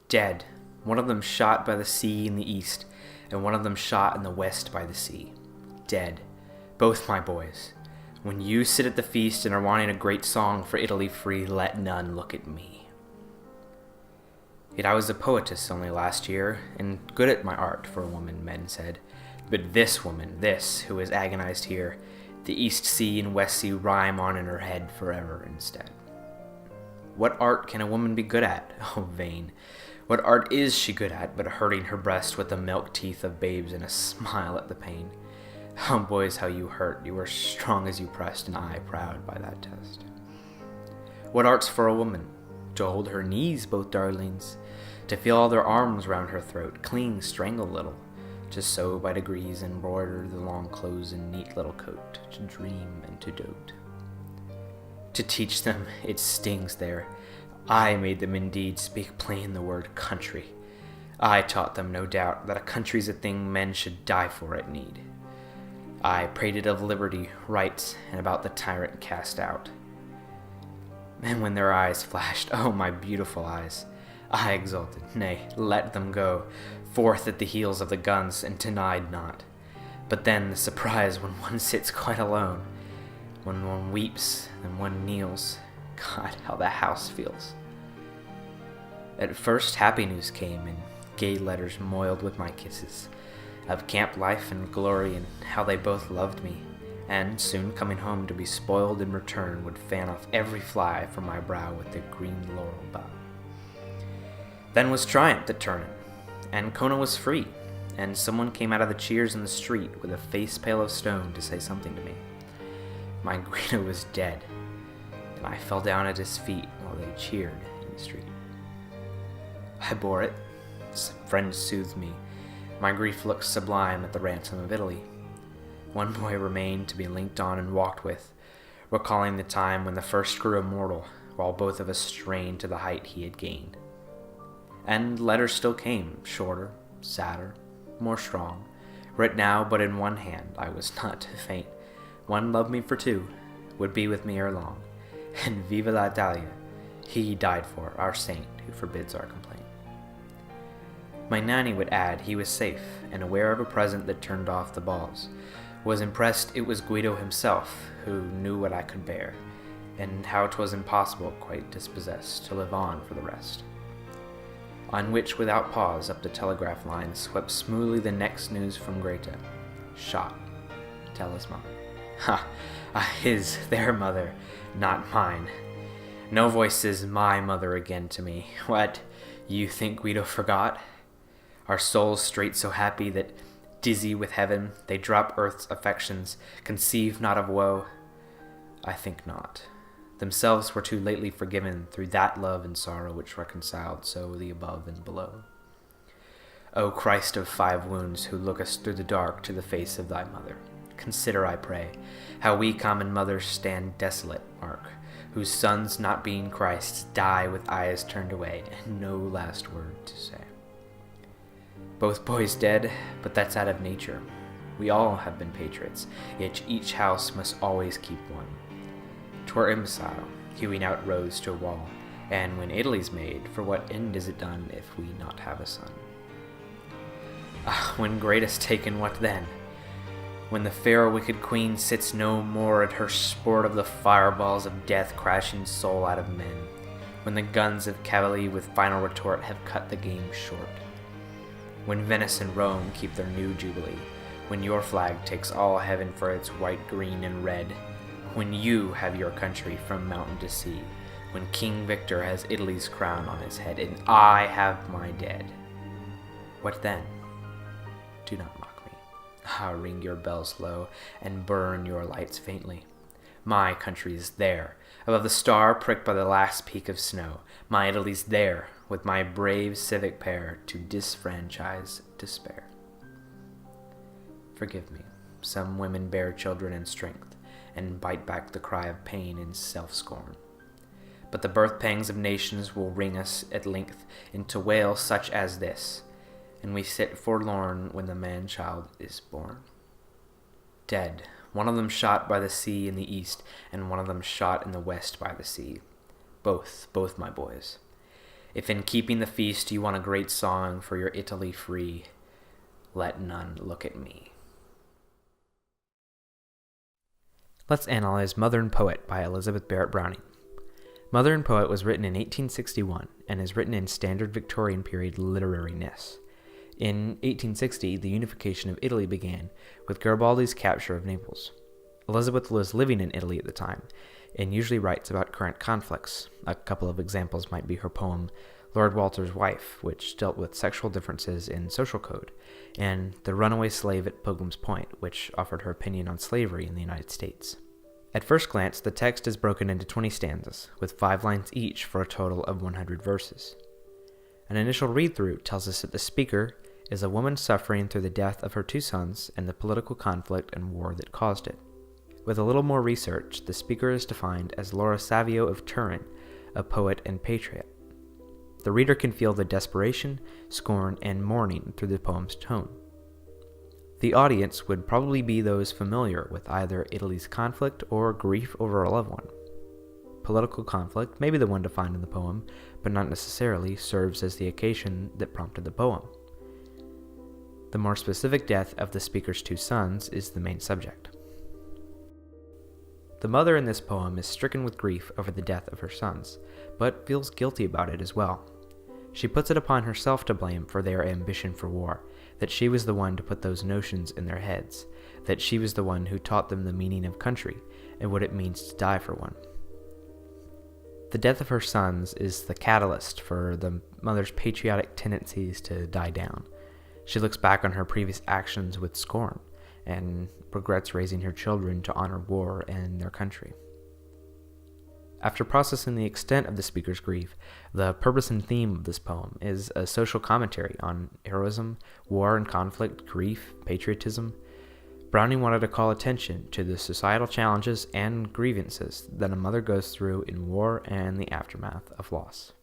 Dead. One of them shot by the sea in the east, and one of them shot in the west by the sea. Dead. Both my boys. When you sit at the feast and are wanting a great song for Italy free, let none look at me. Yet I was a poetess only last year, and good at my art for a woman, men said. But this woman, this, who is agonized here, the East Sea and West Sea rhyme on in her head forever instead. What art can a woman be good at? Oh, vain. What art is she good at but hurting her breast with the milk teeth of babes and a smile at the pain? Oh, boys, how you hurt. You were strong as you pressed, and I proud by that test. What art's for a woman? To hold her knees, both darlings, to feel all their arms round her throat, cling, strangle little, to sew by degrees, embroider the long clothes and neat little coat, to dream and to dote. To teach them, it stings there. I made them indeed speak plain the word country. I taught them, no doubt, that a country's a thing men should die for at need. I prated of liberty, rights, and about the tyrant cast out. And when their eyes flashed, oh, my beautiful eyes, I exulted, nay, let them go, forth at the heels of the guns, and denied not. But then the surprise when one sits quite alone, when one weeps and one kneels, God, how the house feels. At first happy news came, and gay letters moiled with my kisses, of camp life and glory, and how they both loved me, and soon coming home to be spoiled in return would fan off every fly from my brow with their green laurel bough. Then was triumph at Turnin, and Kona was free, and someone came out of the cheers in the street with a face pale of stone to say something to me. My Guido was dead, and I fell down at his feet while they cheered in the street. I bore it. Some friends soothed me. My grief looked sublime at the ransom of Italy. One boy remained to be linked on and walked with, recalling the time when the first grew immortal, while both of us strained to the height he had gained. And letters still came, shorter, sadder, more strong, writ now but in one hand. I was not to faint. One loved me for two, would be with me ere long, and viva l'Italia, he died for, our saint, who forbids our complaint. My nanny would add he was safe, and aware of a present that turned off the balls, was impressed it was Guido himself, who knew what I could bear, and how 'twas impossible, quite dispossessed, to live on for the rest. On which, without pause, up the telegraph line swept smoothly the next news from Greta. Shot. Tell his mother. Ha! His, their mother, not mine. No voice says my mother again to me. What, you think Guido forgot? Our souls straight so happy that, dizzy with heaven, they drop earth's affections, conceive not of woe? I think not. Themselves were too lately forgiven through that love and sorrow which reconciled so the above and below. O Christ of 5 wounds, who lookest through the dark to the face of thy mother, consider, I pray, how we common mothers stand desolate, mark, whose sons, not being Christ's, die with eyes turned away, and no last word to say. Both boys dead, but that's out of nature. We all have been patriots, yet each house must always keep one. 'Twere imbecile, hewing out roads to a wall, and when Italy's made, for what end is it done if we not have a son? Ah, when great is taken, what then? When the fair wicked queen sits no more at her sport of the fireballs of death crashing soul out of men, when the guns of cavalry with final retort have cut the game short, when Venice and Rome keep their new jubilee, when your flag takes all heaven for its white, green, and red, when you have your country from mountain to sea, when King Victor has Italy's crown on his head, and I have my dead. What then? Do not mock me. Ah, ring your bells low, and burn your lights faintly. My country is there, above the star pricked by the last peak of snow. My Italy's there, with my brave civic pair, to disfranchise despair. Forgive me, some women bear children in strength, and bite back the cry of pain in self-scorn. But the birth pangs of nations will wring us at length into wail such as this, and we sit forlorn when the man-child is born. Dead, one of them shot by the sea in the east, and one of them shot in the west by the sea. Both my boys. If in keeping the feast you want a great song for your Italy free, let none look at me. Let's analyze Mother and Poet by Elizabeth Barrett Browning. Mother and Poet was written in 1861 and is written in standard Victorian period literariness. In 1860, the unification of Italy began with Garibaldi's capture of Naples. Elizabeth was living in Italy at the time and usually writes about current conflicts. A couple of examples might be her poem Lord Walter's Wife, which dealt with sexual differences in social code, and The Runaway Slave at Pilgrim's Point, which offered her opinion on slavery in the United States. At first glance, the text is broken into 20 stanzas, with 5 lines each for a total of 100 verses. An initial read-through tells us that the speaker is a woman suffering through the death of her 2 sons and the political conflict and war that caused it. With a little more research, the speaker is defined as Laura Savio of Turin, a poet and patriot. The reader can feel the desperation, scorn, and mourning through the poem's tone. The audience would probably be those familiar with either Italy's conflict or grief over a loved one. Political conflict may be the one defined in the poem, but not necessarily serves as the occasion that prompted the poem. The more specific death of the speaker's 2 sons is the main subject. The mother in this poem is stricken with grief over the death of her sons, but feels guilty about it as well. She puts it upon herself to blame for their ambition for war, that she was the one to put those notions in their heads, that she was the one who taught them the meaning of country and what it means to die for one. The death of her sons is the catalyst for the mother's patriotic tendencies to die down. She looks back on her previous actions with scorn and regrets raising her children to honor war and their country. After processing the extent of the speaker's grief, the purpose and theme of this poem is a social commentary on heroism, war and conflict, grief, patriotism. Browning wanted to call attention to the societal challenges and grievances that a mother goes through in war and the aftermath of loss.